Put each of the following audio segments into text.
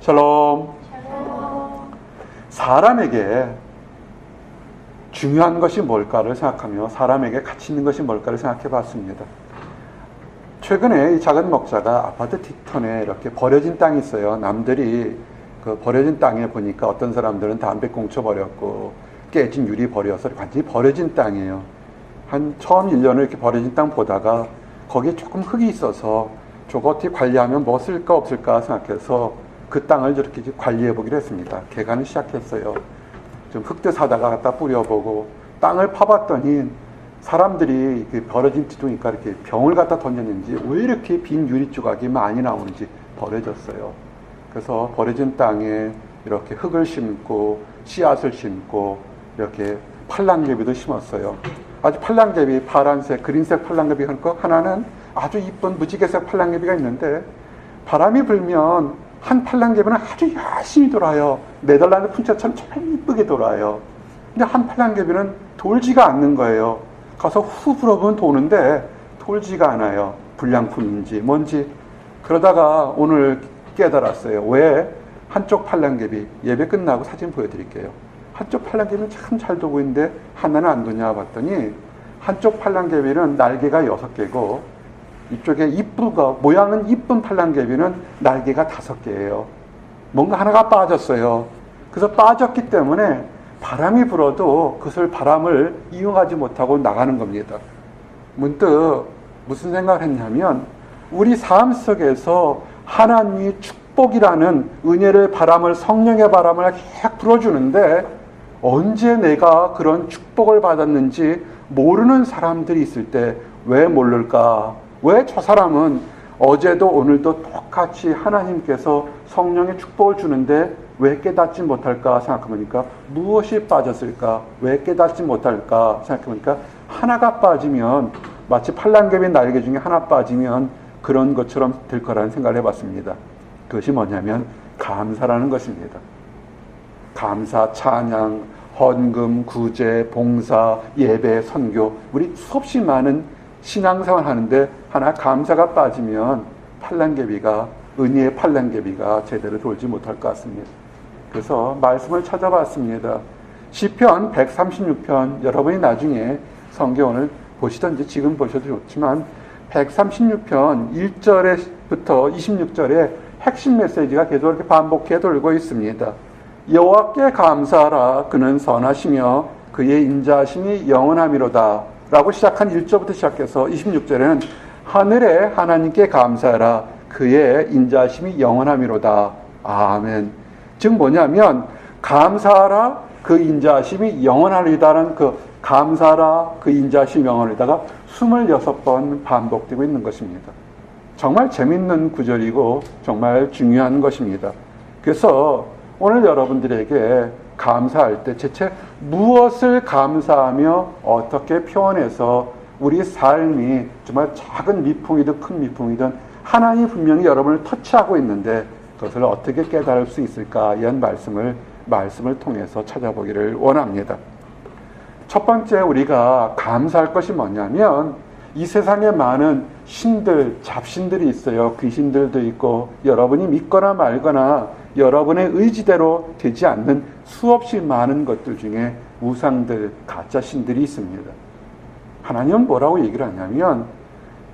샬롬. 사람에게 중요한 것이 뭘까를 생각하며 사람에게 가치 있는 것이 뭘까를 생각해 봤습니다. 최근에 이 작은 목자가 아파트 뒷편에 이렇게 버려진 땅이 있어요. 남들이 그 버려진 땅에 보니까 어떤 사람들은 담배꽁초 버렸고 깨진 유리 버려서 완전히 버려진 땅이에요. 한 처음 1년을 이렇게 버려진 땅 보다가 거기에 조금 흙이 있어서 저거 어떻게 관리하면 뭐 쓸까 없을까 생각해서 그 땅을 저렇게 관리해 보기로 했습니다. 개간을 시작했어요. 좀 흙도 사다가 갖다 뿌려보고 땅을 파봤더니 사람들이 버려진 뒤니까 이렇게 병을 갖다 던졌는지 왜 이렇게 빈 유리 조각이 많이 나오는지 버려졌어요. 그래서 버려진 땅에 이렇게 흙을 심고 씨앗을 심고 이렇게 팔랑개비도 심었어요. 아주 팔랑개비, 파란색, 그린색 팔랑개비가 있고 하나는 아주 이쁜 무지개색 팔랑개비가 있는데 바람이 불면 한 팔랑개비는 아주 열심히 돌아요. 네덜란드 풍차처럼 정말 이쁘게 돌아요. 근데 한 팔랑개비는 돌지가 않는 거예요. 가서 후 불어보면 도는데 돌지가 않아요. 불량품인지 뭔지. 그러다가 오늘 깨달았어요. 왜 한쪽 팔랑개비, 예배 끝나고 사진 보여드릴게요. 한쪽 팔랑개비는 참 잘 도고 있는데 하나는 안 도냐 봤더니 한쪽 팔랑개비는 날개가 6개고 이쪽에 이쁘고 모양은 이쁜 팔랑개비는 날개가 5개예요. 뭔가 하나가 빠졌어요. 그래서 빠졌기 때문에 바람이 불어도 그것을 바람을 이용하지 못하고 나가는 겁니다. 문득 무슨 생각을 했냐면 우리 삶 속에서 하나님이 축복이라는 은혜를 바람을 성령의 바람을 계속 불어주는데 언제 내가 그런 축복을 받았는지 모르는 사람들이 있을 때 왜 모를까? 왜 저 사람은 어제도 오늘도 똑같이 하나님께서 성령의 축복을 주는데 왜 깨닫지 못할까 생각해보니까 무엇이 빠졌을까? 왜 깨닫지 못할까 생각해보니까 하나가 빠지면 마치 팔랑개비 날개 중에 하나 빠지면 그런 것처럼 될 거라는 생각을 해봤습니다. 그것이 뭐냐면 감사라는 것입니다. 감사, 찬양, 헌금, 구제, 봉사, 예배, 선교 우리 수없이 많은 신앙생활 하는데 하나 감사가 빠지면 팔랑개비가 은혜의 팔랑개비가 제대로 돌지 못할 것 같습니다. 그래서 말씀을 찾아봤습니다. 시편 136편 여러분이 나중에 성경을 보시든지 지금 보셔도 좋지만 136편 1절부터 26절에 핵심 메시지가 계속 이렇게 반복해 돌고 있습니다. 여호와께 감사하라 그는 선하시며 그의 인자하심이 영원하미로다 라고 시작한 1절부터 시작해서 26절에는 하늘의 하나님께 감사하라 그의 인자하심이 영원하미로다. 아멘. 즉 뭐냐면 감사하라 그 인자하심이 영원하리다는 그 감사하라 그 인자하심이 영원하리다가 26번 반복되고 있는 것입니다. 정말 재밌는 구절이고 정말 중요한 것입니다. 그래서 오늘 여러분들에게 감사할 때 대체 무엇을 감사하며 어떻게 표현해서 우리 삶이 정말 작은 미풍이든 큰 미풍이든 하나님이 분명히 여러분을 터치하고 있는데 그것을 어떻게 깨달을 수 있을까 이런 말씀을 통해서 찾아보기를 원합니다. 첫 번째 우리가 감사할 것이 뭐냐면 이 세상에 많은 신들, 잡신들이 있어요. 귀신들도 있고 여러분이 믿거나 말거나 여러분의 의지대로 되지 않는 수없이 많은 것들 중에 우상들, 가짜 신들이 있습니다. 하나님은 뭐라고 얘기를 하냐면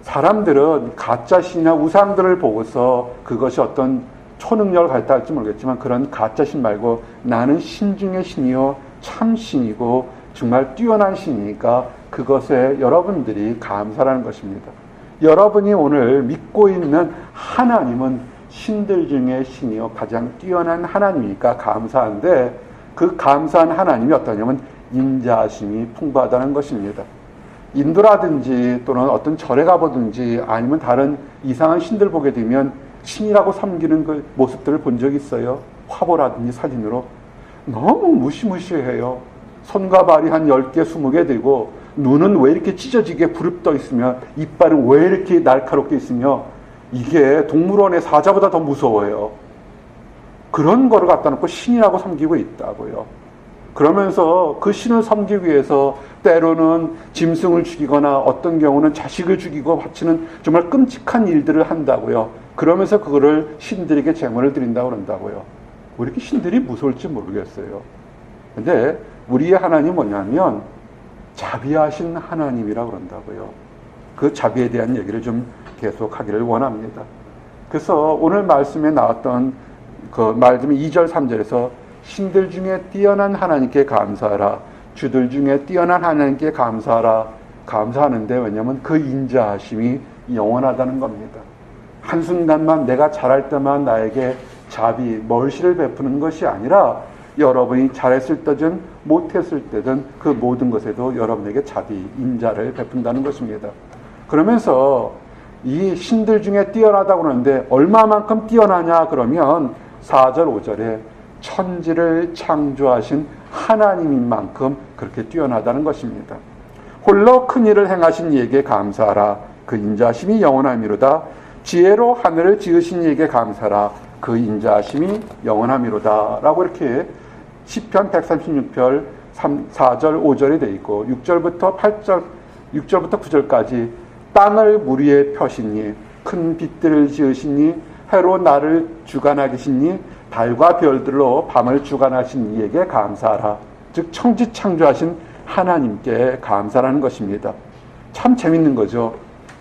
사람들은 가짜 신이나 우상들을 보고서 그것이 어떤 초능력을 갖다 할지 모르겠지만 그런 가짜 신 말고 나는 신 중의 신이요 참 신이고 정말 뛰어난 신이니까 그것에 여러분들이 감사라는 것입니다. 여러분이 오늘 믿고 있는 하나님은 신들 중에 신이요 가장 뛰어난 하나님이니까 감사한데 그 감사한 하나님이 어떠냐면 인자하심이 풍부하다는 것입니다. 인도라든지 또는 어떤 절에 가보든지 아니면 다른 이상한 신들 보게 되면 신이라고 섬기는 그 모습들을 본 적이 있어요. 화보라든지 사진으로. 너무 무시무시해요. 손과 발이 한 10개, 20개 되고 눈은 왜 이렇게 찢어지게 부릅떠 있으며 이빨은 왜 이렇게 날카롭게 있으며 이게 동물원의 사자보다 더 무서워요. 그런 거를 갖다 놓고 신이라고 섬기고 있다고요. 그러면서 그 신을 섬기기 위해서 때로는 짐승을 죽이거나 어떤 경우는 자식을 죽이고 바치는 정말 끔찍한 일들을 한다고요. 그러면서 그거를 신들에게 제물을 드린다고 그런다고요. 왜 이렇게 신들이 무서울지 모르겠어요. 근데 우리의 하나님 뭐냐면 자비하신 하나님이라고 그런다고요. 그 자비에 대한 얘기를 좀 계속 하기를 원합니다. 그래서 오늘 말씀에 나왔던 그 말씀 2절 3절에서 신들 중에 뛰어난 하나님께 감사하라, 주들 중에 뛰어난 하나님께 감사하라, 감사하는데 왜냐하면 그 인자하심이 영원하다는 겁니다. 한순간만 내가 잘할 때만 나에게 자비, 멀시를 베푸는 것이 아니라 여러분이 잘했을 때든 못했을 때든 그 모든 것에도 여러분에게 자비, 인자를 베푼다는 것입니다. 그러면서 이 신들 중에 뛰어나다고 하는데 얼마만큼 뛰어나냐 그러면 4절 5절에 천지를 창조하신 하나님인 만큼 그렇게 뛰어나다는 것입니다. 홀로 큰 일을 행하신 이에게 감사하라, 그 인자하심이 영원함이로다. 지혜로 하늘을 지으신 이에게 감사하라, 그 인자하심이 영원함이로다. 라고 이렇게 시편 136편 4절 5절에 되어 있고 6절부터 9절까지 땅을 물 위에 펴시니 큰 빛들을 지으시니 해로 날을 주관하게 하시니 달과 별들로 밤을 주관하신 이에게 감사하라. 즉 천지 창조하신 하나님께 감사라는 것입니다. 참 재밌는 거죠.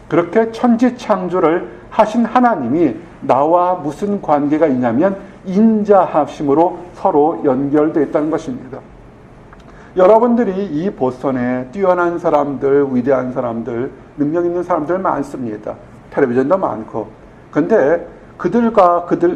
그렇게 천지 창조를 하신 하나님이 나와 무슨 관계가 있냐면 인자하심으로 서로 연결되어 있다는 것입니다. 여러분들이 이 보스턴에 뛰어난 사람들, 위대한 사람들, 능력 있는 사람들 많습니다. 텔레비전도 많고. 근데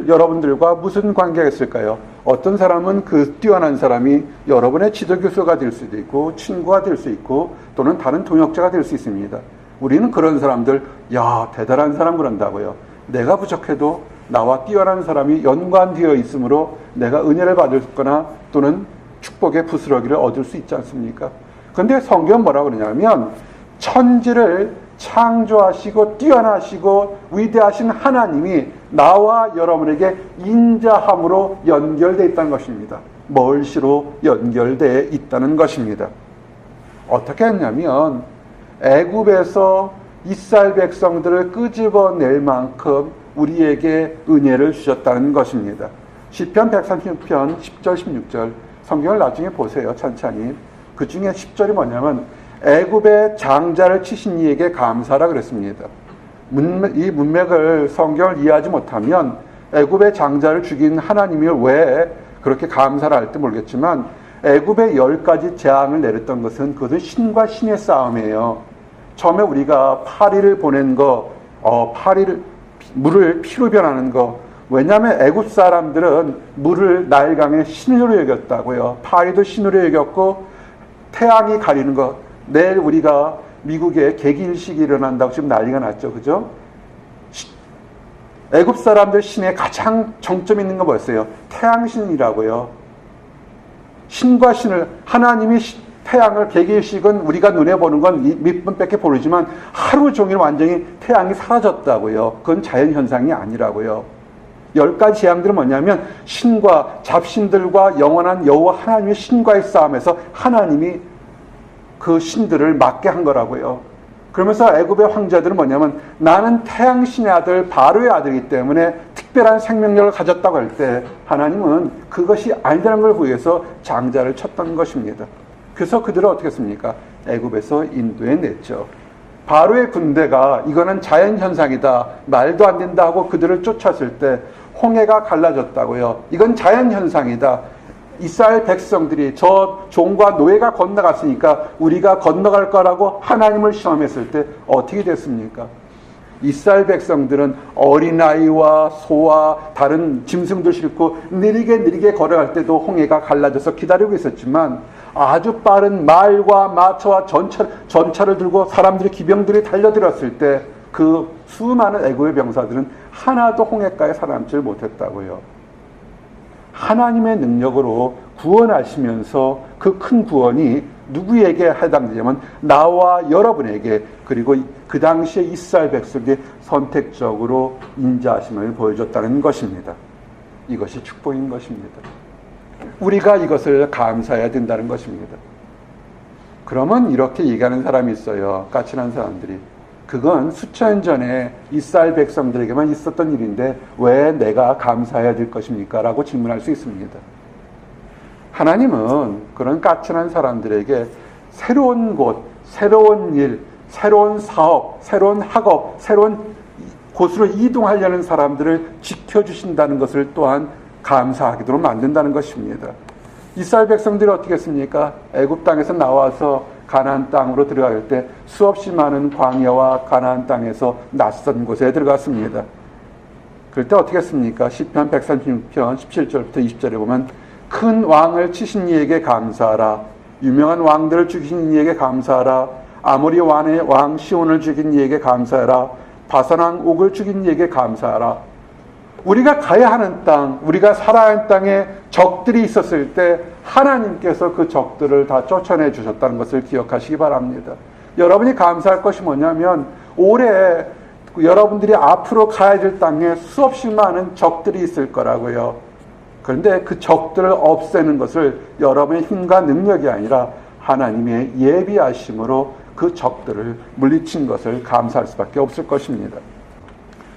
여러분들과 무슨 관계가 있을까요? 어떤 사람은 그 뛰어난 사람이 여러분의 지도교수가 될 수도 있고, 친구가 될 수 있고, 또는 다른 동역자가 될 수 있습니다. 우리는 그런 사람들, 야, 대단한 사람 그런다고요. 내가 부족해도 나와 뛰어난 사람이 연관되어 있으므로 내가 은혜를 받을 거나 또는 축복의 부스러기를 얻을 수 있지 않습니까? 근데 성경은 뭐라고 그러냐면 천지를 창조하시고 뛰어나시고 위대하신 하나님이 나와 여러분에게 인자함으로 연결되어 있다는 것입니다. 멀시로 연결되어 있다는 것입니다. 어떻게 했냐면 애굽에서 이스라엘 백성들을 끄집어낼 만큼 우리에게 은혜를 주셨다는 것입니다. 시편 136편 10절 16절 성경을 나중에 보세요. 천천히. 그 중에 10절이 뭐냐면 애굽의 장자를 치신 이에게 감사하라 그랬습니다. 이 문맥을 성경을 이해하지 못하면 애굽의 장자를 죽인 하나님이 왜 그렇게 감사를 할지 모르겠지만 애굽에 10가지 재앙을 내렸던 것은 그것은 신과 신의 싸움이에요. 처음에 우리가 파리를 보낸 거, 물을 피로 변하는 거. 왜냐하면 애굽 사람들은 물을 나일강의 신으로 여겼다고요. 파리도 신으로 여겼고 태양이 가리는 것. 내일 우리가 미국에 개기일식이 일어난다고 지금 난리가 났죠. 그죠? 애굽 사람들 신에 가장 정점 있는 건 뭐였어요? 태양신이라고요. 신과 신을 하나님이 태양을 개기일식은 우리가 눈에 보는 건 몇 분밖에 모르지만 하루 종일 완전히 태양이 사라졌다고요. 그건 자연현상이 아니라고요. 10가지 재앙들은 뭐냐면 신과 잡신들과 영원한 여호와 하나님의 신과의 싸움에서 하나님이 그 신들을 맞게 한 거라고요. 그러면서 애굽의 황제들은 뭐냐면 나는 태양신의 아들 바로의 아들이기 때문에 특별한 생명력을 가졌다고 할 때 하나님은 그것이 아니라는 걸 보여서 장자를 쳤던 것입니다. 그래서 그들은 어떻게 했습니까? 애굽에서 인도에 냈죠. 바로의 군대가 이거는 자연현상이다, 말도 안 된다 하고 그들을 쫓았을 때 홍해가 갈라졌다고요. 이건 자연현상이다. 이스라엘 백성들이 저 종과 노예가 건너갔으니까 우리가 건너갈 거라고 하나님을 시험했을 때 어떻게 됐습니까? 이스라엘 백성들은 어린아이와 소와 다른 짐승들 싣고 느리게 걸어갈 때도 홍해가 갈라져서 기다리고 있었지만 아주 빠른 말과 마차와 전차를 들고 사람들이 기병들이 달려들었을 때 그 수많은 애국의 병사들은 하나도 홍해가에 살아남지 못했다고요. 하나님의 능력으로 구원하시면서 그 큰 구원이 누구에게 해당되냐면 나와 여러분에게, 그리고 그 당시에 이스라엘 백성에게 선택적으로 인자하심을 보여줬다는 것입니다. 이것이 축복인 것입니다. 우리가 이것을 감사해야 된다는 것입니다. 그러면 이렇게 얘기하는 사람이 있어요. 까칠한 사람들이. 그건 수천 년 전에 이스라엘 백성들에게만 있었던 일인데 왜 내가 감사해야 될 것입니까? 라고 질문할 수 있습니다. 하나님은 그런 까칠한 사람들에게 새로운 곳, 새로운 일, 새로운 사업, 새로운 학업, 새로운 곳으로 이동하려는 사람들을 지켜주신다는 것을 또한 감사하기로 만든다는 것입니다. 이스라엘 백성들이 어떻게 했습니까? 애굽 땅에서 나와서 가나안 땅으로 들어갈 때 수없이 많은 광야와 가나안 땅에서 낯선 곳에 들어갔습니다. 그럴 때 어떻게 했습니까? 시편 136편 17절부터 20절에 보면 큰 왕을 치신 이에게 감사하라. 유명한 왕들을 죽이신 이에게 감사하라. 아모리 왕 시온을 죽인 이에게 감사하라. 바산 왕 옥을 죽인 이에게 감사하라. 우리가 가야 하는 땅, 우리가 살아야 하는 땅에 적들이 있었을 때 하나님께서 그 적들을 다 쫓아내 주셨다는 것을 기억하시기 바랍니다. 여러분이 감사할 것이 뭐냐면 올해 여러분들이 앞으로 가야 될 땅에 수없이 많은 적들이 있을 거라고요. 그런데 그 적들을 없애는 것을 여러분의 힘과 능력이 아니라 하나님의 예비하심으로 그 적들을 물리친 것을 감사할 수밖에 없을 것입니다.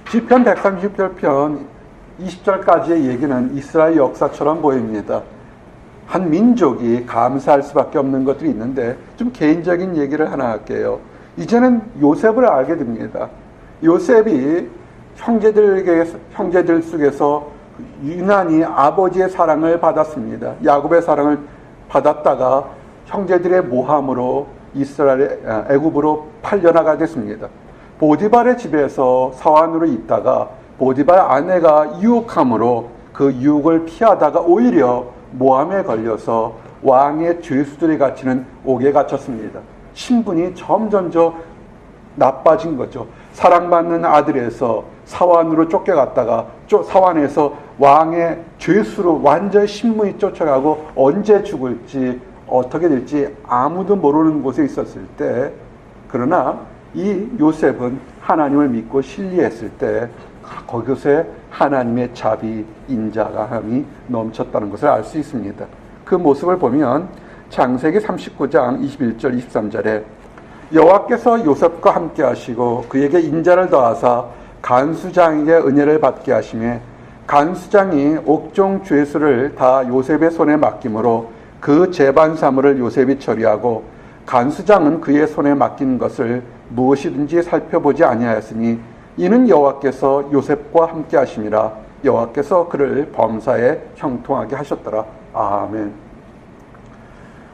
시편 136편 20절까지의 얘기는 이스라엘 역사처럼 보입니다. 한 민족이 감사할 수밖에 없는 것들이 있는데 좀 개인적인 얘기를 하나 할게요. 이제는 요셉을 알게 됩니다. 요셉이 형제들 속에서 유난히 아버지의 사랑을 받았습니다. 야곱의 사랑을 받았다가 형제들의 모함으로 애굽으로 팔려나가게 됐습니다. 보디발의 집에서 사환으로 있다가 보디발 아내가 유혹함으로 그 유혹을 피하다가 오히려 모함에 걸려서 왕의 죄수들이 갇히는 옥에 갇혔습니다. 신분이 점점 나빠진 거죠. 사랑받는 아들에서 사환으로 쫓겨갔다가 사환에서 왕의 죄수로 완전히 신분이 쫓아가고 언제 죽을지 어떻게 될지 아무도 모르는 곳에 있었을 때, 그러나 이 요셉은 하나님을 믿고 신뢰했을 때 거기서 하나님의 자비, 인자감이 넘쳤다는 것을 알 수 있습니다. 그 모습을 보면 창세기 39장 21절 23절에 여호와께서 요셉과 함께 하시고 그에게 인자를 더하사 간수장에게 은혜를 받게 하시매 간수장이 옥종 죄수를 다 요셉의 손에 맡김으로 그 재반 사물을 요셉이 처리하고 간수장은 그의 손에 맡긴 것을 무엇이든지 살펴보지 아니하였으니 이는 여호와께서 요셉과 함께 하심이라. 여호와께서 그를 범사에 형통하게 하셨더라. 아멘.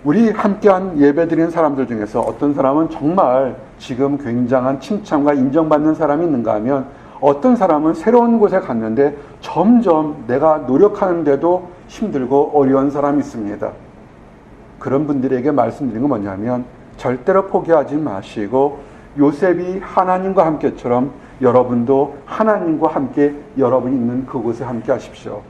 우리 함께한 예배드리는 사람들 중에서 어떤 사람은 정말 지금 굉장한 칭찬과 인정받는 사람이 있는가 하면 어떤 사람은 새로운 곳에 갔는데 점점 내가 노력하는데도 힘들고 어려운 사람이 있습니다. 그런 분들에게 말씀드린 건 뭐냐면 절대로 포기하지 마시고 요셉이 하나님과 함께처럼 여러분도 하나님과 함께 여러분이 있는 그곳에 함께 하십시오.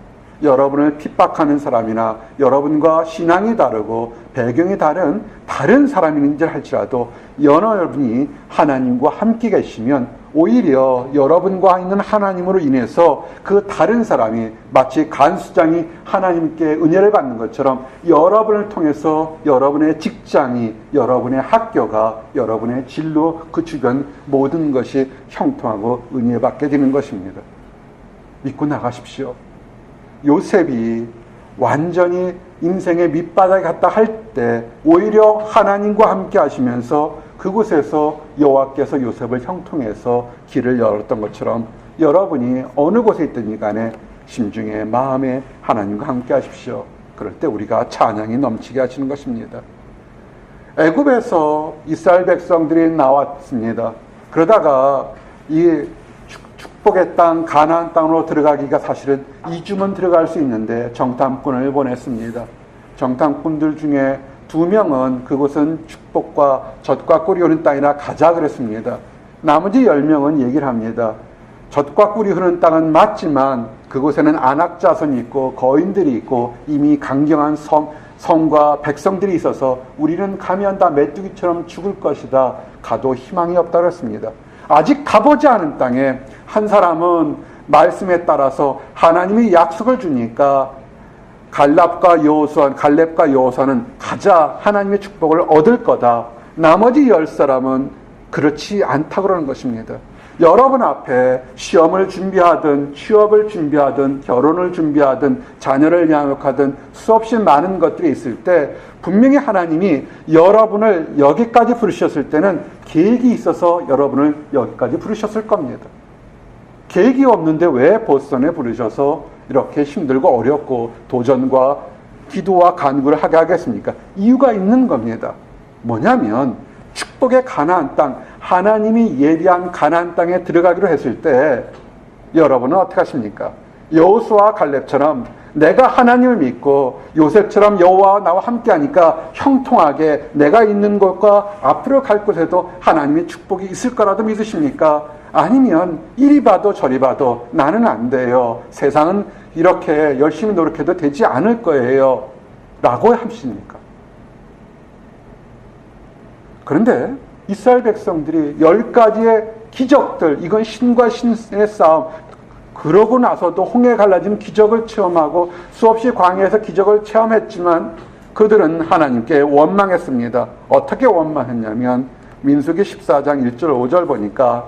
여러분을 핍박하는 사람이나 여러분과 신앙이 다르고 배경이 다른 사람인지 할지라도 여러분이 하나님과 함께 계시면 오히려 여러분과 있는 하나님으로 인해서 그 다른 사람이 마치 간수장이 하나님께 은혜를 받는 것처럼 여러분을 통해서 여러분의 직장이, 여러분의 학교가, 여러분의 진로, 그 주변 모든 것이 형통하고 은혜받게 되는 것입니다. 믿고 나가십시오. 요셉이 완전히 인생의 밑바닥에 갔다 할 때 오히려 하나님과 함께 하시면서 그곳에서 여호와께서 요셉을 형통해서 길을 열었던 것처럼 여러분이 어느 곳에 있든지 간에 심중에 마음에 하나님과 함께 하십시오. 그럴 때 우리가 찬양이 넘치게 하시는 것입니다. 애굽에서 이스라엘 백성들이 나왔습니다. 그러다가 이 축복의 땅 가나안 땅으로 들어가기가 사실은 2주면 들어갈 수 있는데 정탐꾼을 보냈습니다. 정탐꾼들 중에 2명은 그곳은 축복과 젖과 꿀이 흐르는 땅이라 가자 그랬습니다. 나머지 10명은 얘기를 합니다. 젖과 꿀이 흐르는 땅은 맞지만 그곳에는 안악 자손이 있고 거인들이 있고 이미 강경한 성과 백성들이 있어서 우리는 가면 다 메뚜기처럼 죽을 것이다. 가도 희망이 없다고 했습니다. 아직 가보지 않은 땅에 한 사람은 말씀에 따라서 하나님이 약속을 주니까 갈렙과 여호수아는 가자, 하나님의 축복을 얻을 거다. 나머지 10사람은 그렇지 않다고 그러는 것입니다. 여러분 앞에 시험을 준비하든 취업을 준비하든 결혼을 준비하든 자녀를 양육하든 수없이 많은 것들이 있을 때 분명히 하나님이 여러분을 여기까지 부르셨을 때는 계획이 있어서 여러분을 여기까지 부르셨을 겁니다. 계획이 없는데 왜 보스턴에 부르셔서 이렇게 힘들고 어렵고 도전과 기도와 간구를 하게 하겠습니까? 이유가 있는 겁니다. 뭐냐면 축복의 가나안 땅, 하나님이 예비한 가나안 땅에 들어가기로 했을 때 여러분은 어떻게 하십니까? 여호수아와 갈렙처럼 내가 하나님을 믿고 요셉처럼 여호와와 나와 함께하니까 형통하게 내가 있는 곳과 앞으로 갈 곳에도 하나님의 축복이 있을 거라도 믿으십니까? 아니면 이리 봐도 저리 봐도 나는 안 돼요. 세상은 이렇게 열심히 노력해도 되지 않을 거예요. 라고 하십니까? 그런데 이스라엘 백성들이 10가지의 기적들, 이건 신과 신의 싸움, 그러고 나서도 홍해 갈라지는 기적을 체험하고 수없이 광야에서 기적을 체험했지만 그들은 하나님께 원망했습니다. 어떻게 원망했냐면 민수기 14장 1절 5절 보니까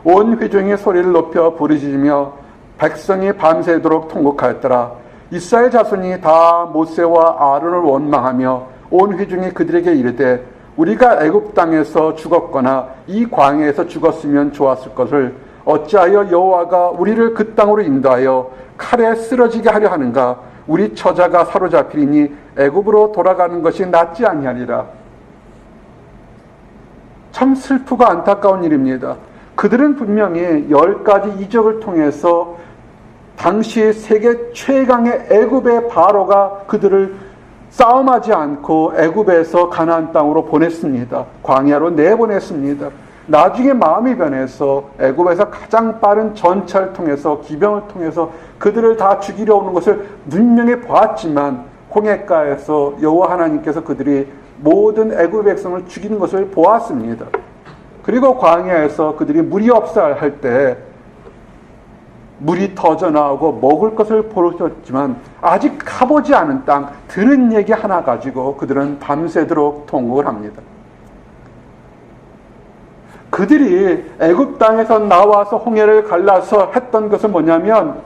온 회중이 소리를 높여 부르짖으며 백성이 밤새도록 통곡하였더라. 이스라엘 자손이 다 모세와 아론을 원망하며 온 회중이 그들에게 이르되 우리가 애굽 땅에서 죽었거나 이 광야에서 죽었으면 좋았을 것을 어찌하여 여호와가 우리를 그 땅으로 인도하여 칼에 쓰러지게 하려 하는가? 우리 처자가 사로잡히리니 애굽으로 돌아가는 것이 낫지 아니하리라. 참 슬프고 안타까운 일입니다. 그들은 분명히 10가지 이적을 통해서 당시 세계 최강의 애굽의 바로가 그들을 싸움하지 않고 애굽에서 가나안 땅으로 보냈습니다. 광야로 내보냈습니다. 나중에 마음이 변해서 애굽에서 가장 빠른 전차를 통해서 기병을 통해서 그들을 다 죽이려 오는 것을 분명히 보았지만 홍해가에서 여호와 하나님께서 그들이 모든 애굽 백성을 죽이는 것을 보았습니다. 그리고 광야에서 그들이 물이 없어 할 때 물이 터져 나오고 먹을 것을 보셨지만 아직 가보지 않은 땅, 들은 얘기 하나 가지고 그들은 밤새도록 통곡을 합니다. 그들이 애굽 땅에서 나와서 홍해를 갈라서 했던 것은 뭐냐면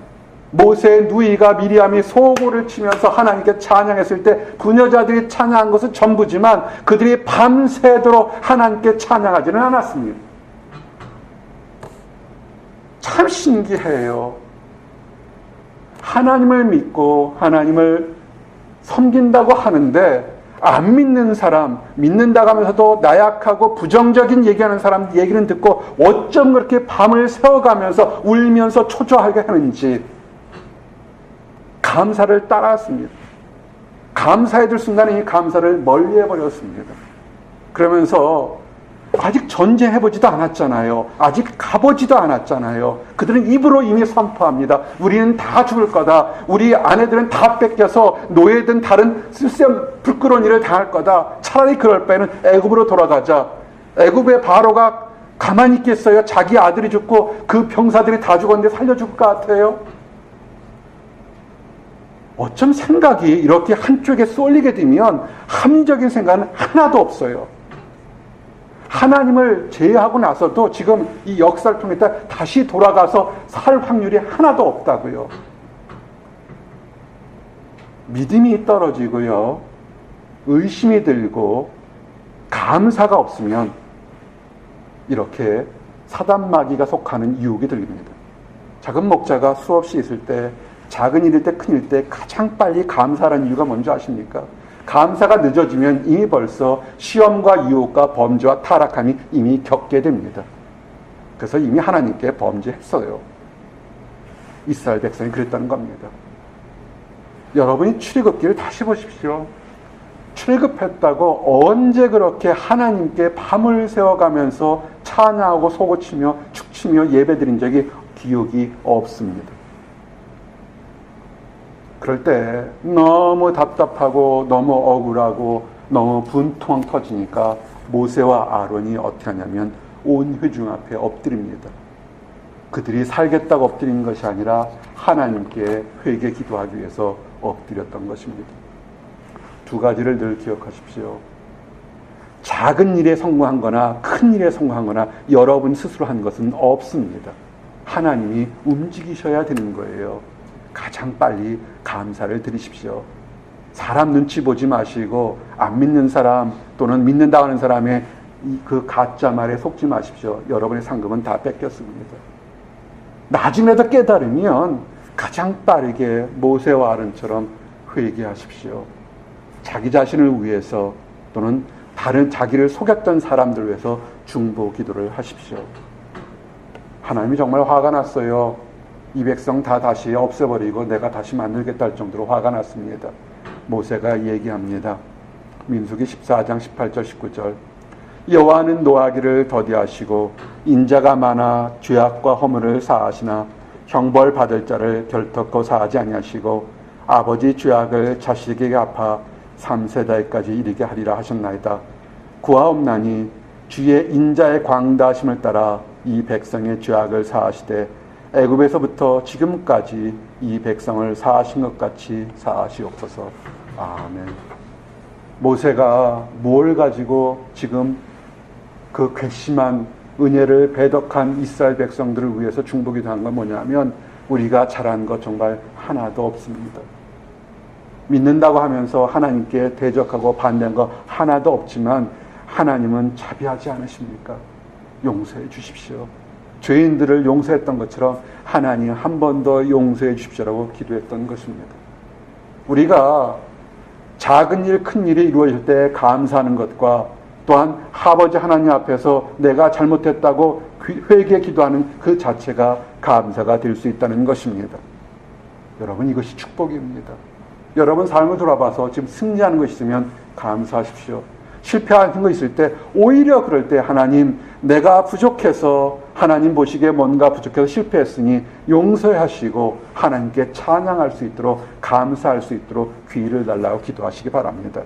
모세의 누이가 미리암이 소고를 치면서 하나님께 찬양했을 때 부녀자들이 찬양한 것은 전부지만 그들이 밤새도록 하나님께 찬양하지는 않았습니다. 참 신기해요. 하나님을 믿고 하나님을 섬긴다고 하는데 안 믿는 사람, 믿는다고 하면서도 나약하고 부정적인 얘기하는 사람 얘기는 듣고 어쩜 그렇게 밤을 새워가면서 울면서 초조하게 하는지 감사를 따랐습니다. 감사해야 될 순간에 이 감사를 멀리해버렸습니다. 그러면서 아직 전쟁해보지도 않았잖아요. 아직 가보지도 않았잖아요. 그들은 입으로 이미 선포합니다. 우리는 다 죽을 거다. 우리 아내들은 다 뺏겨서 노예든 다른 쓸데없는 부끄러운 일을 당할 거다. 차라리 그럴 바에는 애굽으로 돌아가자. 애굽의 바로가 가만히 있겠어요? 자기 아들이 죽고 그 병사들이 다 죽었는데 살려줄 것 같아요? 어쩜 생각이 이렇게 한쪽에 쏠리게 되면 합리적인 생각은 하나도 없어요. 하나님을 제외하고 나서도 지금 이 역사를 통해서 다시 돌아가서 살 확률이 하나도 없다고요. 믿음이 떨어지고요. 의심이 들고 감사가 없으면 이렇게 사단마귀가 속하는 유혹이 들립니다. 작은 목자가 수없이 있을 때 작은 일일 때 큰 일 때 가장 빨리 감사하는 이유가 뭔지 아십니까? 감사가 늦어지면 이미 벌써 시험과 유혹과 범죄와 타락함이 이미 겪게 됩니다. 그래서 이미 하나님께 범죄했어요. 이스라엘 백성이 그랬다는 겁니다. 여러분이 출애굽기를 다시 보십시오. 출애굽했다고 언제 그렇게 하나님께 밤을 새워가면서 찬양하고 소고치며 축치며 예배드린 적이 기억이 없습니다. 그럴 때 너무 답답하고 너무 억울하고 너무 분통 터지니까 모세와 아론이 어떻게 하냐면 온 회중 앞에 엎드립니다. 그들이 살겠다고 엎드린 것이 아니라 하나님께 회개 기도하기 위해서 엎드렸던 것입니다. 두 가지를 늘 기억하십시오. 작은 일에 성공한 거나 큰 일에 성공한 거나 여러분 스스로 한 것은 없습니다. 하나님이 움직이셔야 되는 거예요. 가장 빨리 감사를 드리십시오. 사람 눈치 보지 마시고 안 믿는 사람 또는 믿는다고 하는 사람의 그 가짜 말에 속지 마십시오. 여러분의 상급은 다 뺏겼습니다. 나중에라도 깨달으면 가장 빠르게 모세와 아론처럼 회개하십시오. 자기 자신을 위해서 또는 다른 자기를 속였던 사람들 위해서 중보 기도를 하십시오. 하나님이 정말 화가 났어요. 이 백성 다 다시 없애버리고 내가 다시 만들겠다 할 정도로 화가 났습니다. 모세가 얘기합니다. 민수기 14장 18절 19절 여호와는 노하기를 더디하시고 인자가 많아 죄악과 허물을 사하시나 형벌 받을 자를 결토코 사하지 아니하시고 아버지 죄악을 자식에게 아파 3세대까지 이르게 하리라 하셨나이다. 구하옵나니 주의 인자의 광다하심을 따라 이 백성의 죄악을 사하시되 애굽에서부터 지금까지 이 백성을 사하신 것 같이 사하시옵소서. 아멘. 모세가 뭘 가지고 지금 그 괘씸한 은혜를 배덕한 이스라엘 백성들을 위해서 중보기도한 건 뭐냐면 우리가 잘한 것 정말 하나도 없습니다. 믿는다고 하면서 하나님께 대적하고 반대한 거 하나도 없지만 하나님은 자비하지 않으십니까? 용서해 주십시오. 죄인들을 용서했던 것처럼 하나님 한 번 더 용서해 주십시오라고 기도했던 것입니다. 우리가 작은 일, 큰 일이 이루어질 때 감사하는 것과 또한 아버지 하나님 앞에서 내가 잘못했다고 회개 기도하는 그 자체가 감사가 될 수 있다는 것입니다. 여러분, 이것이 축복입니다. 여러분 삶을 돌아봐서 지금 승리하는 거 있으면 감사하십시오. 실패하는 거 있을 때 오히려 그럴 때 하나님 내가 부족해서 하나님 보시기에 뭔가 부족해서 실패했으니 용서하시고 하나님께 찬양할 수 있도록 감사할 수 있도록 귀를 달라고 기도하시기 바랍니다.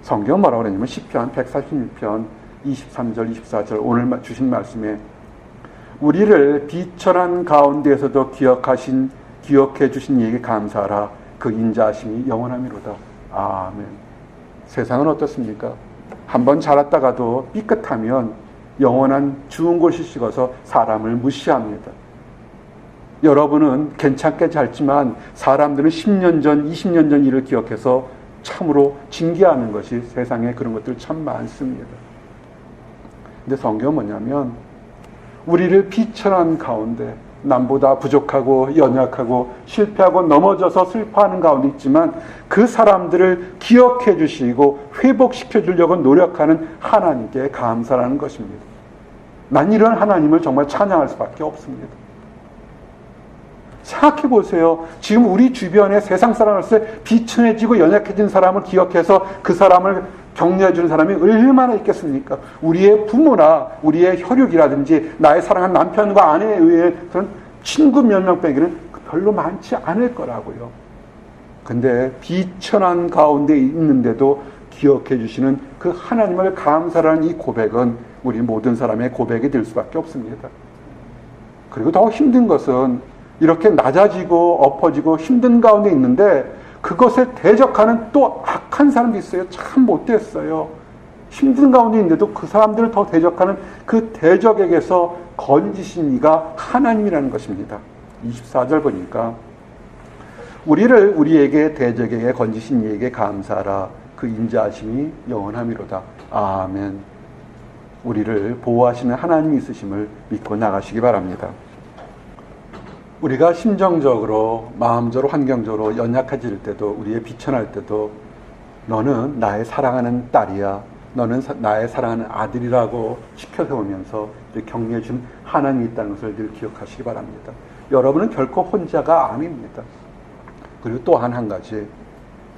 성경은 뭐라고 그러냐면 시편 146편 23절 24절 오늘 주신 말씀에 우리를 비천한 가운데에서도 기억해 주신 이에게 감사하라. 그 인자하심이 영원함이로다. 아멘. 세상은 어떻습니까? 한번 자랐다가도 삐끗하면 영원한 죽은 곳이 식어서 사람을 무시합니다. 여러분은 괜찮게 잘지만 사람들은 10년 전, 20년 전 일을 기억해서 참으로 징계하는 것이 세상에 그런 것들 참 많습니다. 근데 성경은 뭐냐면 우리를 비천한 가운데 남보다 부족하고 연약하고 실패하고 넘어져서 슬퍼하는 가운데 있지만 그 사람들을 기억해 주시고 회복시켜 주려고 노력하는 하나님께 감사라는 것입니다. 난 이런 하나님을 정말 찬양할 수밖에 없습니다. 생각해 보세요. 지금 우리 주변에 세상 사람으로서 비천해지고 연약해진 사람을 기억해서 그 사람을 격려해 주는 사람이 얼마나 있겠습니까? 우리의 부모나 우리의 혈육이라든지 나의 사랑하는 남편과 아내에 의해 그런 친구 몇 명 빼기는 별로 많지 않을 거라고요. 근데 비천한 가운데 있는데도 기억해 주시는 그 하나님을 감사하는 이 고백은 우리 모든 사람의 고백이 될 수밖에 없습니다. 그리고 더 힘든 것은 이렇게 낮아지고 엎어지고 힘든 가운데 있는데 그것에 대적하는 또 악한 사람도 있어요. 참 못됐어요. 힘든 가운데 있는데도 그 사람들을 더 대적하는 그 대적에게서 건지신 이가 하나님이라는 것입니다. 24절 보니까 우리를 우리에게 대적에게 건지신 이에게 감사하라. 그 인자하심이 영원함이로다. 아멘. 우리를 보호하시는 하나님이 있으심을 믿고 나가시기 바랍니다. 우리가 심정적으로, 마음적으로, 환경적으로 연약해질 때도, 우리의 비천할 때도 너는 나의 사랑하는 딸이야, 너는 나의 사랑하는 아들이라고 지켜세우면서 격려해 준 하나님이 있다는 것을 늘 기억하시기 바랍니다. 여러분은 결코 혼자가 아닙니다. 그리고 또 한 가지,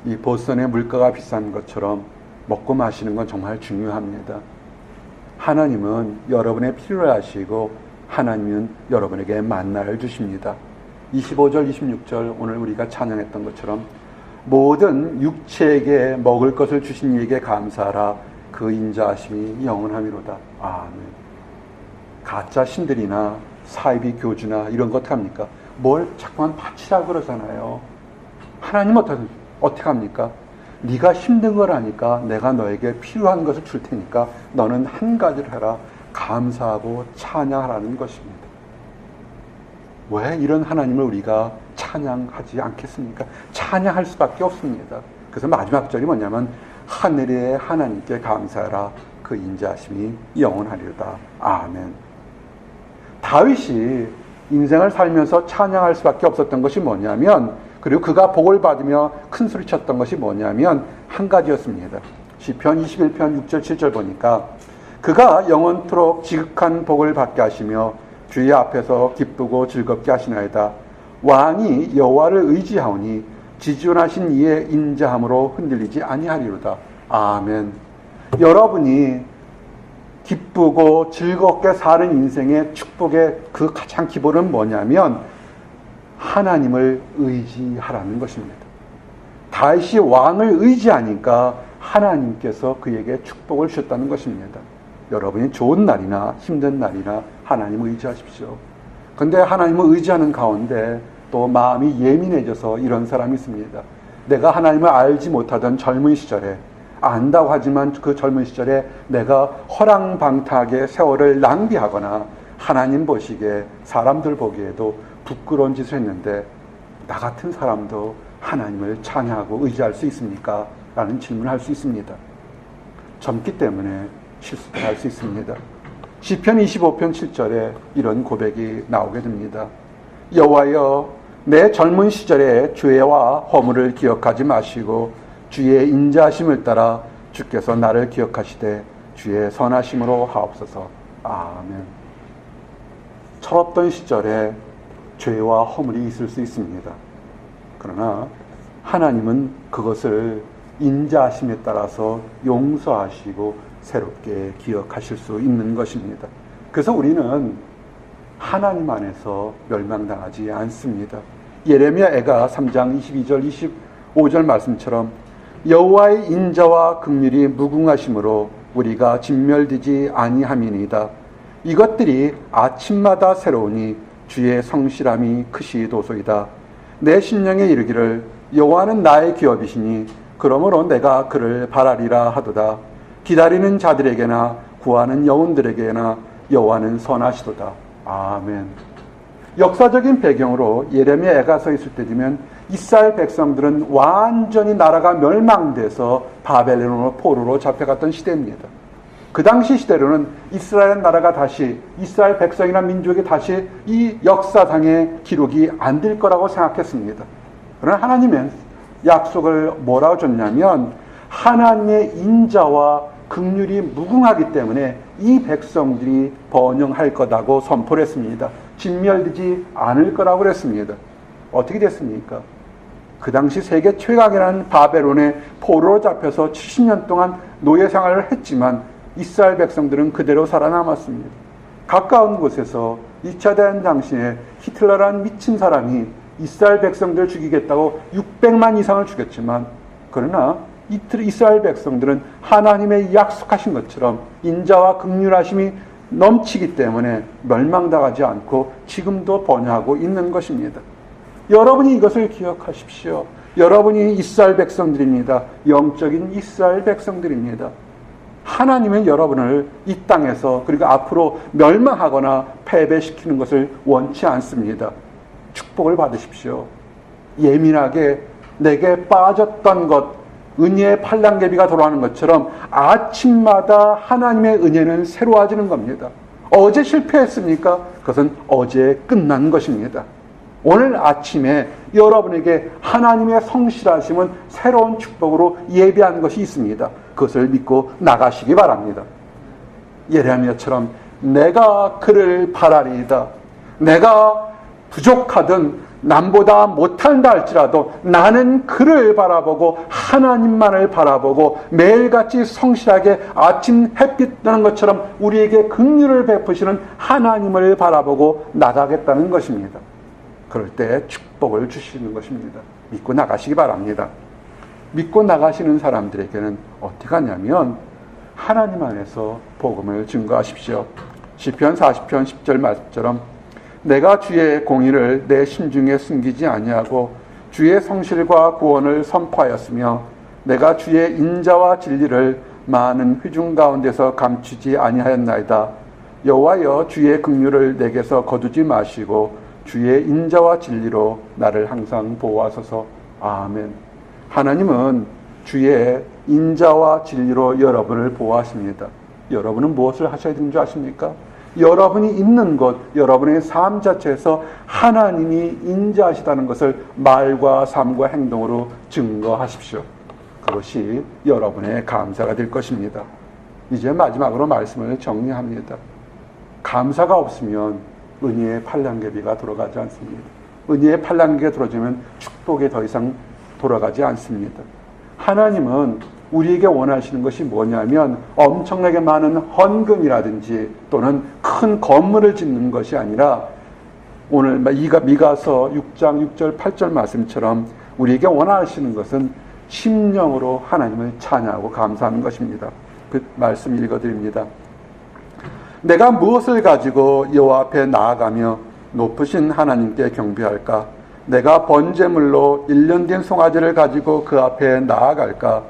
이 보스턴의 물가가 비싼 것처럼 먹고 마시는 건 정말 중요합니다. 하나님은 여러분의 필요를 아시고 하나님은 여러분에게 만나를 주십니다. 25절 26절 오늘 우리가 찬양했던 것처럼 모든 육체에게 먹을 것을 주신 이에게 감사하라. 그 인자하심이 영원함이로다. 아멘. 가짜 신들이나 사이비 교주나 이런 것 합니까? 뭘 자꾸만 바치라고 그러잖아요. 하나님 어떻게 합니까? 네가 힘든 걸 아니까 내가 너에게 필요한 것을 줄 테니까 너는 한 가지를 해라. 감사하고 찬양하라는 것입니다. 왜 이런 하나님을 우리가 찬양하지 않겠습니까? 찬양할 수밖에 없습니다. 그래서 마지막 절이 뭐냐면 하늘의 하나님께 감사하라. 그 인자하심이 영원하리로다. 아멘. 다윗이 인생을 살면서 찬양할 수밖에 없었던 것이 뭐냐면, 그리고 그가 복을 받으며 큰 소리 쳤던 것이 뭐냐면 한 가지였습니다. 시편 21편 6절 7절 보니까 그가 영원토록 지극한 복을 받게 하시며 주의 앞에서 기쁘고 즐겁게 하시나이다. 왕이 여호와를 의지하오니 지존하신 이의 인자함으로 흔들리지 아니하리로다. 아멘. 여러분이 기쁘고 즐겁게 사는 인생의 축복의 그 가장 기본은 뭐냐면 하나님을 의지하라는 것입니다. 다윗이 왕을 의지하니까 하나님께서 그에게 축복을 주셨다는 것입니다. 여러분이 좋은 날이나 힘든 날이나 하나님을 의지하십시오. 근데 하나님을 의지하는 가운데 또 마음이 예민해져서 이런 사람이 있습니다. 내가 하나님을 알지 못하던 젊은 시절에, 안다고 하지만 그 젊은 시절에 내가 허랑방탕하게 세월을 낭비하거나 하나님 보시기에 사람들 보기에도 부끄러운 짓을 했는데 나 같은 사람도 하나님을 찬양하고 의지할 수 있습니까? 라는 질문을 할 수 있습니다. 젊기 때문에 실수도 할 수 있습니다. 시편 25편 7절에 이런 고백이 나오게 됩니다. 여호와여, 내 젊은 시절의 죄와 허물을 기억하지 마시고 주의 인자하심을 따라 주께서 나를 기억하시되 주의 선하심으로 하옵소서. 아멘. 철없던 시절에 죄와 허물이 있을 수 있습니다. 그러나 하나님은 그것을 인자하심에 따라서 용서하시고 새롭게 기억하실 수 있는 것입니다. 그래서 우리는 하나님 안에서 멸망당하지 않습니다. 예레미야가 3장 22절 25절 말씀처럼 여호와의 인자와 긍휼이 무궁하심으로 우리가 진멸되지 아니함이니이다. 이것들이 아침마다 새로우니 주의 성실함이 크시도소이다. 내 심령에 이르기를 여호와는 나의 기업이시니 그러므로 내가 그를 바라리라 하도다. 기다리는 자들에게나 구하는 영혼들에게나 여호와는 선하시도다. 아멘. 역사적인 배경으로 예레미야가 서 있을 때 되면 이스라엘 백성들은 완전히 나라가 멸망돼서 바벨론으로 포로로 잡혀갔던 시대입니다. 그 당시 시대로는 이스라엘 나라가 다시, 이스라엘 백성이나 민족이 다시 이 역사상의 기록이 안 될 거라고 생각했습니다. 그러나 하나님은 약속을 뭐라고 줬냐면 하나님의 인자와 긍휼이 무궁하기 때문에 이 백성들이 번영할 거라고 선포를 했습니다. 진멸되지 않을 거라고 그랬습니다. 어떻게 됐습니까? 그 당시 세계 최강이라는 바벨론에 포로로 잡혀서 70년 동안 노예 생활을 했지만 이스라엘 백성들은 그대로 살아남았습니다. 가까운 곳에서 2차 대전 당시에 히틀러라는 미친 사람이 이스라엘 백성들을 죽이겠다고 600만 이상을 죽였지만, 그러나 이스라엘 백성들은 하나님의 약속하신 것처럼 인자와 긍휼하심이 넘치기 때문에 멸망당하지 않고 지금도 번영하고 있는 것입니다. 여러분이 이것을 기억하십시오. 여러분이 이스라엘 백성들입니다. 영적인 이스라엘 백성들입니다. 하나님은 여러분을 이 땅에서 그리고 앞으로 멸망하거나 패배시키는 것을 원치 않습니다. 축복을 받으십시오. 예민하게 내게 빠졌던 것, 은혜의 팔랑개비가 돌아오는 것처럼 아침마다 하나님의 은혜는 새로워지는 겁니다. 어제 실패했습니까? 그것은 어제 끝난 것입니다. 오늘 아침에 여러분에게 하나님의 성실하심은 새로운 축복으로 예비한 것이 있습니다. 그것을 믿고 나가시기 바랍니다. 예레미야처럼 내가 그를 바라리이다. 내가 부족하든 남보다 못한다 할지라도 나는 그를 바라보고 하나님만을 바라보고 매일같이 성실하게 아침 햇빛 뜨는 것처럼 우리에게 긍휼을 베푸시는 하나님을 바라보고 나가겠다는 것입니다. 그럴 때 축복을 주시는 것입니다. 믿고 나가시기 바랍니다. 믿고 나가시는 사람들에게는 어떻게 하냐면 하나님 안에서 복음을 증거하십시오. 시편 40편 10절 말씀처럼 내가 주의 공의를 내 심중에 숨기지 아니하고 주의 성실과 구원을 선포하였으며 내가 주의 인자와 진리를 많은 회중 가운데서 감추지 아니하였나이다. 여호와여, 주의 긍휼을 내게서 거두지 마시고 주의 인자와 진리로 나를 항상 보호하소서. 아멘. 하나님은 주의 인자와 진리로 여러분을 보호하십니다. 여러분은 무엇을 하셔야 되는 줄 아십니까? 여러분이 있는 곳, 여러분의 삶 자체에서 하나님이 인자하시다는 것을 말과 삶과 행동으로 증거하십시오. 그것이 여러분의 감사가 될 것입니다. 이제 마지막으로 말씀을 정리합니다. 감사가 없으면 은혜의 팔랑개비가 돌아가지 않습니다. 은혜의 팔랑개가 들어주면 축복이 더 이상 돌아가지 않습니다. 하나님은 우리에게 원하시는 것이 뭐냐면 엄청나게 많은 헌금이라든지 또는 큰 건물을 짓는 것이 아니라 오늘 미가서 6장 6절 8절 말씀처럼 우리에게 원하시는 것은 심령으로 하나님을 찬양하고 감사하는 것입니다. 그 말씀 읽어드립니다. 내가 무엇을 가지고 여호와 앞에 나아가며 높으신 하나님께 경배할까? 내가 번제물로 1년 된 송아지를 가지고 그 앞에 나아갈까?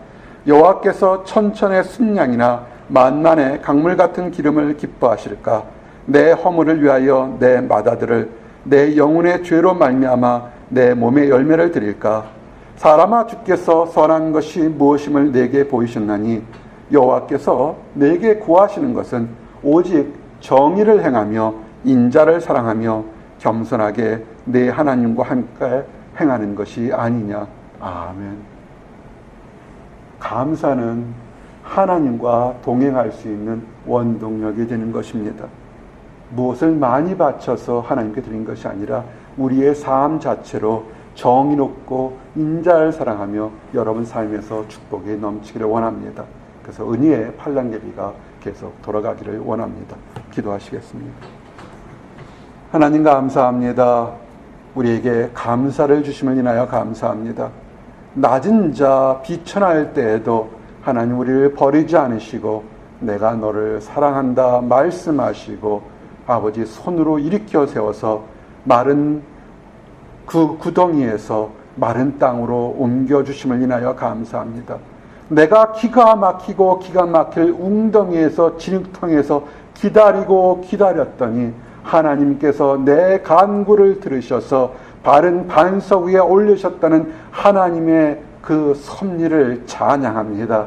여호와께서 천천의 순양이나 만만의 강물 같은 기름을 기뻐하실까? 내 허물을 위하여 내 맏아들을 내 영혼의 죄로 말미암아 내 몸의 열매를 드릴까? 사람아, 주께서 선한 것이 무엇임을 내게 보이셨나니 여호와께서 내게 구하시는 것은 오직 정의를 행하며 인자를 사랑하며 겸손하게 내 하나님과 함께 행하는 것이 아니냐. 아멘. 감사는 하나님과 동행할 수 있는 원동력이 되는 것입니다. 무엇을 많이 바쳐서 하나님께 드린 것이 아니라 우리의 삶 자체로 정의롭고 인자를 사랑하며 여러분 삶에서 축복이 넘치기를 원합니다. 그래서 은혜의 팔랑개비가 계속 돌아가기를 원합니다. 기도하시겠습니다. 하나님 감사합니다. 우리에게 감사를 주심을 인하여 감사합니다. 낮은 자 비천할 때에도 하나님 우리를 버리지 않으시고 내가 너를 사랑한다 말씀하시고 아버지 손으로 일으켜 세워서 마른 그 구덩이에서 마른 땅으로 옮겨주심을 인하여 감사합니다. 내가 기가 막히고 기가 막힐 웅덩이에서 진흙탕에서 기다리고 기다렸더니 하나님께서 내 간구를 들으셔서 바른 반석 위에 올리셨다는 하나님의 그 섭리를 찬양합니다.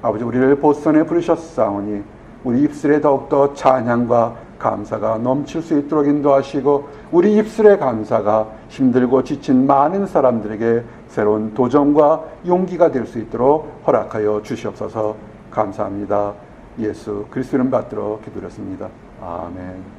아버지, 우리를 보선에 부르셨사오니 우리 입술에 더욱더 찬양과 감사가 넘칠 수 있도록 인도하시고 우리 입술의 감사가 힘들고 지친 많은 사람들에게 새로운 도전과 용기가 될 수 있도록 허락하여 주시옵소서. 감사합니다. 예수 그리스도 이름 받들어 기도드렸습니다. 아멘.